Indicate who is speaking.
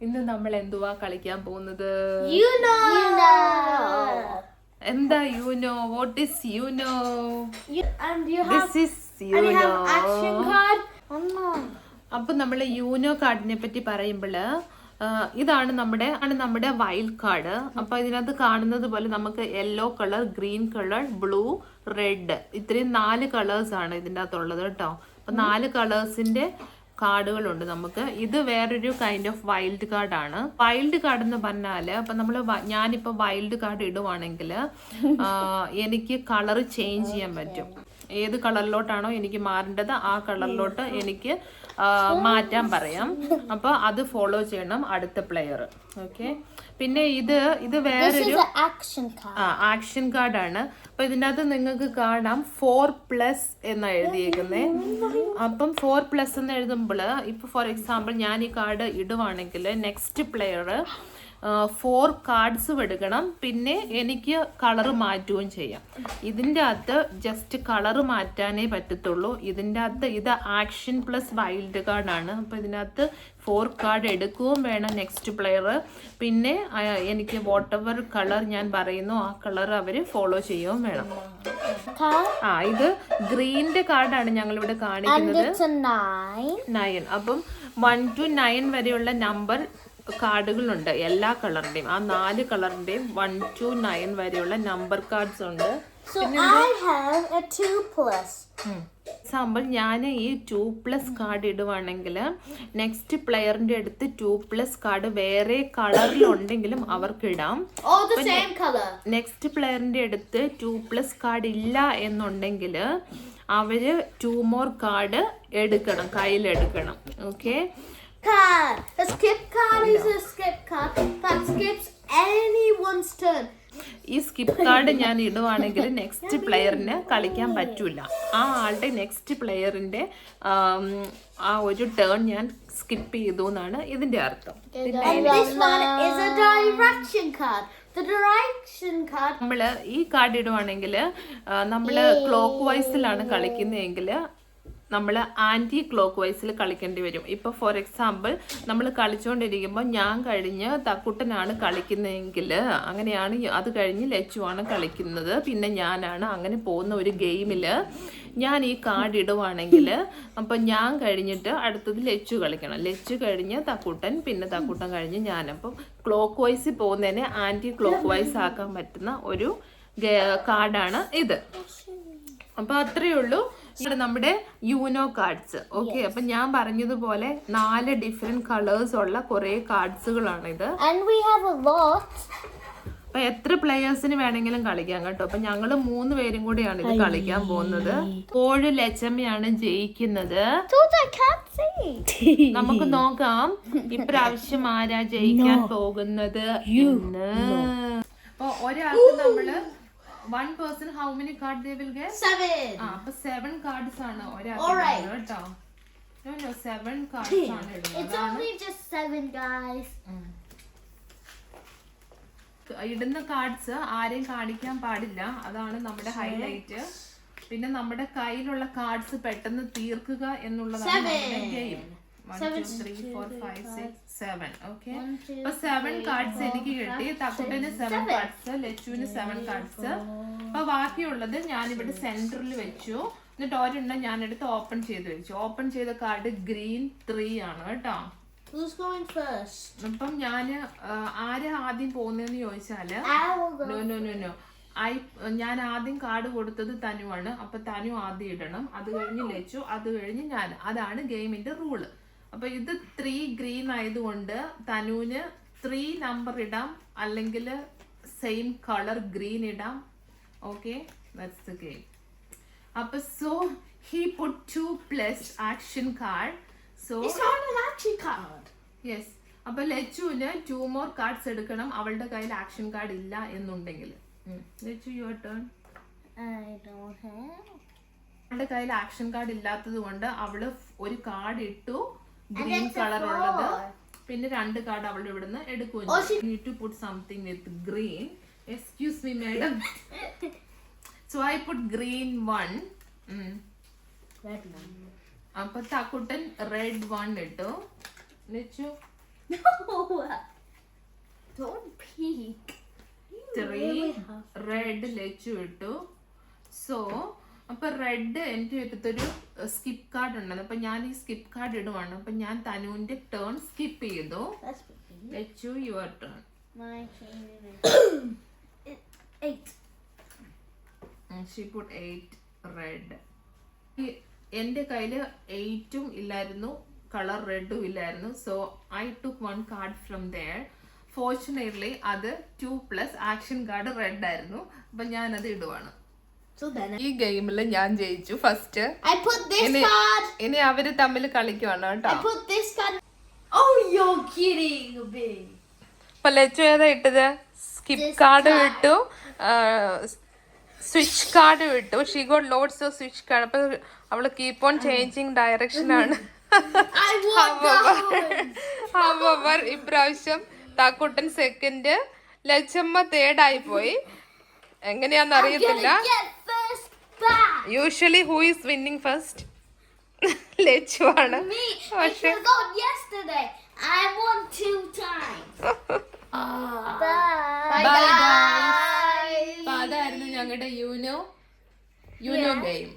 Speaker 1: ഇന്ന് നമ്മൾ എന്തുവാ കളിക്കാൻ പോകുന്നത്?
Speaker 2: Uno.
Speaker 1: എന്താ you know? What is you know?
Speaker 2: And you
Speaker 1: this
Speaker 2: have
Speaker 1: is
Speaker 2: and you
Speaker 1: you know.
Speaker 2: have action card. Oh.
Speaker 1: അപ്പൊ നമ്മൾ യൂനോ കാർഡിനെ പറ്റി പറയുമ്പോൾ ഇതാണ് നമ്മുടെ വൈൽഡ് കാർഡ്. അപ്പൊ ഇതിനകത്ത് കാണുന്നത് പോലെ നമുക്ക് yellow colour, green colour, blue, red, ഇത്രയും 4 കളേഴ്സ് ആണ് ഇതിൻ്റെ അകത്തുള്ളത് കേട്ടോ. അപ്പൊ 4 കളേഴ്സിന്റെ കാർഡുകളുണ്ട് നമുക്ക്. ഇത് വേറൊരു കൈൻഡ് ഓഫ് വൈൽഡ് കാർഡാണ്. വൈൽഡ് കാർഡ് എന്ന് പറഞ്ഞാല് അപ്പൊ ഞാനിപ്പോ വൈൽഡ് കാർഡ് ഇടുവാണെങ്കിൽ എനിക്ക് കളർ ചേഞ്ച് ചെയ്യാൻ പറ്റും. ഏത് കളറിലോട്ടാണോ എനിക്ക് മാറേണ്ടത് ആ കളറിലോട്ട് എനിക്ക് മാറ്റാൻ പറയാം. അപ്പൊ അത് ഫോളോ ചെയ്യണം അടുത്ത പ്ലെയർ. ഓക്കെ, പിന്നെ ഇത് വേറൊരു ആക്ഷൻ കാർഡാണ്. അപ്പൊ ഇതിനകത്ത് നിങ്ങൾക്ക് കാണാം 4+ എന്ന് എഴുതിയേക്കുന്നേ. അപ്പം 4+ എന്ന് എഴുതുമ്പോൾ ഇപ്പൊ ഫോർ എക്സാമ്പിൾ ഞാൻ ഈ കാർഡ് ഇടുവാണെങ്കിൽ നെക്സ്റ്റ് പ്ലെയർ 4 കാർഡ്സും എടുക്കണം, പിന്നെ എനിക്ക് കളറ് മാറ്റുകയും ചെയ്യാം. ഇതിൻ്റെ അകത്ത് ജസ്റ്റ് കളറ് മാറ്റാനേ പറ്റത്തുള്ളൂ. ഇതിൻ്റെ അകത്ത് ഇത് ആക്ഷൻ പ്ലസ് വൈൽഡ് കാർഡാണ്. അപ്പോൾ ഇതിനകത്ത് 4 കാർഡ് എടുക്കുകയും വേണം നെക്സ്റ്റ് പ്ലെയർ. പിന്നെ എനിക്ക് വാട്ട് എവർ കളർ ഞാൻ പറയുന്നു ആ കളർ അവർ ഫോളോ ചെയ്യുകയും വേണം. ഇത് ഗ്രീനിന്റെ കാർഡാണ് ഞങ്ങളിവിടെ കാണിക്കുന്നത്. 9. അപ്പം 1 to 9 വരെയുള്ള നമ്പർ കാർഡുകളുണ്ട് എല്ലാ കളറിന്റെയും. ആ 4 കളറിന്റെയും 1 to 9 വരെയുള്ള നമ്പർ കാർഡ്സ് ഉണ്ട്. എക്സാമ്പിൾ ഞാൻ ഈ 2+ കാർഡ് ഇടുവാണെങ്കിൽ നെക്സ്റ്റ് പ്ലെയറിന്റെ അടുത്ത് 2+ കാർഡ് വേറെ കളറിലുണ്ടെങ്കിലും അവർക്ക് ഇടാം. നെക്സ്റ്റ് പ്ലെയറിന്റെ അടുത്ത് 2+ കാർഡ് ഇല്ല എന്നുണ്ടെങ്കിൽ അവര് 2 more കാർഡ് എടുക്കണം, കയ്യിലെടുക്കണം. Okay,
Speaker 2: A skip card is a skip card that skips anyone's turn.
Speaker 1: ഈ സ്കിപ്പ് കാർഡ് ഞാൻ ഇടുവാണെങ്കിൽ നെക്സ്റ്റ് പ്ലെയറിന് കളിക്കാൻ പറ്റൂല. ആ ആളുടെ നെക്സ്റ്റ് പ്ലെയറിന്റെ ആ ഒരു ടേൺ ഞാൻ സ്കിപ്പ് ചെയ്തു എന്നാണ് ഇതിന്റെ അർത്ഥം. നമ്മള് ഈ കാർഡ് ഇടുവാണെങ്കിൽ നമ്മള് ക്ലോക്ക് വൈസിലാണ് കളിക്കുന്നതെങ്കിൽ നമ്മൾ ആൻറ്റി ക്ലോക്ക് വൈസിൽ കളിക്കേണ്ടി വരും. ഇപ്പോൾ ഫോർ എക്സാമ്പിൾ നമ്മൾ കളിച്ചുകൊണ്ടിരിക്കുമ്പോൾ ഞാൻ കഴിഞ്ഞ് തക്കുട്ടനാണ് കളിക്കുന്നതെങ്കിൽ അങ്ങനെയാണ്. അത് കഴിഞ്ഞ് ലച്ചുവാണ് കളിക്കുന്നത്, പിന്നെ ഞാനാണ്. അങ്ങനെ പോകുന്ന ഒരു ഗെയിമിൽ ഞാൻ ഈ കാർഡ് ഇടുവാണെങ്കിൽ അപ്പം ഞാൻ കഴിഞ്ഞിട്ട് അടുത്തത് ലച്ചു കളിക്കണം. ലച്ചു കഴിഞ്ഞ് തക്കുട്ടൻ, പിന്നെ തക്കുട്ടൻ കഴിഞ്ഞ് ഞാൻ. അപ്പം ക്ലോക്ക് വൈസിൽ പോകുന്നതിനെ ആൻറ്റി ക്ലോക്ക് വൈസ് ആക്കാൻ പറ്റുന്ന ഒരു കാർഡാണ് ഇത്. അപ്പം അത്രയേ ഉള്ളൂ നമ്മുടെ യൂനോ കാർഡ്സ്. ഓക്കെ, അപ്പൊ ഞാൻ പറഞ്ഞതുപോലെ 4 ഡിഫറെന്റ് കളേഴ്സ് ഉള്ള കുറെ കാർഡ്സുകളാണ് ഇത്. അപ്പൊ എത്ര പ്ലെയേഴ്സിന് വേണമെങ്കിലും കളിക്കാം കേട്ടോ. അപ്പൊ ഞങ്ങള് 3 പേരും കൂടിയാണ് ഇത് കളിക്കാൻ പോകുന്നത്. ഇപ്പോഴും ലച്ചമ്മയാണ് ജയിക്കുന്നത്. നമുക്ക് നോക്കാം ഇപ്രാവശ്യം ആരാ ജയിക്കാൻ പോകുന്നത് എന്ന്. അപ്പൊ ഒരാൾക്ക് നമ്മള് 1 person how many cards they will get?
Speaker 2: 7.
Speaker 1: അപ്പൊ 7 cards ആണ് ഒരാൾക്ക് കേട്ടോ. No 7 cards ആണ് ഇടുന്നത്.
Speaker 2: It's only just 7 guys.
Speaker 1: ഇടുന്ന കാർഡ്സ് ആരെയും കാണിക്കാൻ പാടില്ല, അതാണ് നമ്മുടെ ഹൈലൈറ്റ്. പിന്നെ നമ്മുടെ കയ്യിലുള്ള കാർഡ്സ് പെട്ടെന്ന് തീർക്കുക എന്നുള്ളതാണ് നമ്മുടെ ഗെയിം. 1 2 3 4 5 6 7. ഓക്കെ, അപ്പൊ 7 കാർഡ്സ് എനിക്ക് കിട്ടി. തക്കുട്ടന് 7 കാർഡ്സ്, ലച്ചുവിന് 7 കാർഡ്സ്. അപ്പൊ ബാക്കിയുള്ളത് ഞാനിവിടെ സെന്ററിൽ വെച്ചു. എന്നിട്ട് ഒരെണ്ണം ഞാനെടുത്ത് ഓപ്പൺ ചെയ്ത് വെച്ചു. ഓപ്പൺ ചെയ്ത കാർഡ് ഗ്രീൻ 3 ആണ് കേട്ടോ. അപ്പം ഞാന് ആര് ആദ്യം പോകുന്നതെന്ന് ചോദിച്ചാല് നോ ഞാൻ ആദ്യം കാർഡ് കൊടുത്തത് തനുവാണ്. അപ്പൊ തനു ആദ്യം ഇടണം, അത് കഴിഞ്ഞ് ലച്ചു, അത് കഴിഞ്ഞ് ഞാൻ. അതാണ് ഗെയിമിന്റെ റൂള്. അപ്പൊ ഇത് 3 ഗ്രീൻ ആയതുകൊണ്ട് തനുവിന് 3 നമ്പർ ഇടാം, അല്ലെങ്കിൽ സെയിം കളർ ഗ്രീൻ ഇടാം. Okay, that's the game. അപ്പൊ so he put 2+ action card. So yes, അപ്പൊ ലച്ചുവിന് 2 more കാർഡ്സ് എടുക്കണം അവളുടെ കയ്യിൽ ആക്ഷൻ കാർഡ് ഇല്ല എന്നുണ്ടെങ്കിൽ. Lachu, your turn. അവളുടെ കയ്യിൽ ആക്ഷൻ കാർഡ് ഇല്ലാത്തത് കൊണ്ട് അവള് ഒരു കാർഡ് ഇട്ടു, ഗ്രീൻ കളർ ഉള്ളത്. പിന്നെ 2 കാർഡ് അവളുടെ ഇവിടുന്ന് എടുക്കുകയും need to put something with green. Excuse me madam. So I put green 1. അപ്പൊ തക്കുട്ടൻ റെഡ് 1 ഇട്ടു. ലച്ചു
Speaker 2: No. Don't peek.
Speaker 1: Three red ലച്ചു ഇട്ടു. സോ അപ്പൊ റെഡ് എൻ്റെ അടുത്തൊരു സ്കിപ്പ് കാർഡ് ഉണ്ടായിരുന്നു. അപ്പൊ ഞാൻ ഈ സ്കിപ്പ് കാർഡ് ഇടുവാണ്. അപ്പൊ ഞാൻ തനുവിന്റെ ടേൺ സ്കിപ്പ് ചെയ്തു. Lachu your turn.
Speaker 2: My turn. 8.
Speaker 1: She put 8 red. എൻ്റെ കയ്യില് 8ഉം ഇല്ലായിരുന്നു, കളർ റെഡും ഇല്ലായിരുന്നു. So I took 1 card from there. Fortunately അത് 2+ ആക്ഷൻ കാർഡ് റെഡ് ആയിരുന്നു. അപ്പൊ ഞാൻ അത് ഇടുവാണ്.
Speaker 2: So then
Speaker 1: ഈ ഗെയിമില് ഞാൻ ജയിച്ചു first.
Speaker 2: I put this card.
Speaker 1: ഇനി അവര് തമ്മിൽ കളിക്കുവാണ് കേട്ടോ.
Speaker 2: I put this card. Oh, you're kidding me.
Speaker 1: അപ്പൊ ലച്ചു ഏതാ ഇട്ടത്? സ്കിപ്പ് കാർഡ് വിട്ടു, സ്വിച്ച് കാർഡ് വിട്ടു. She got loads off switch card. അപ്പൊ അവള് കീപ്പ് ഓൺ ചേഞ്ചിങ് ഡയറക്ഷൻ ആണ്. However, ഇപ്രാവശ്യം താക്കുട്ടൻ സെക്കൻഡ്, ലച്ചമ്മ തേർഡ് ആയി പോയി. എങ്ങനെയാന്ന് അറിയത്തില്ല. Usually who is winning first? Lachu ആണ്.
Speaker 2: Me.
Speaker 1: പക്ഷെ
Speaker 2: Because on yesterday I won 2 times. Bye.
Speaker 1: Bye, guys. അപ്പൊ അതായിരുന്നു ഞങ്ങളുടെ യൂനോ ഗെയിം.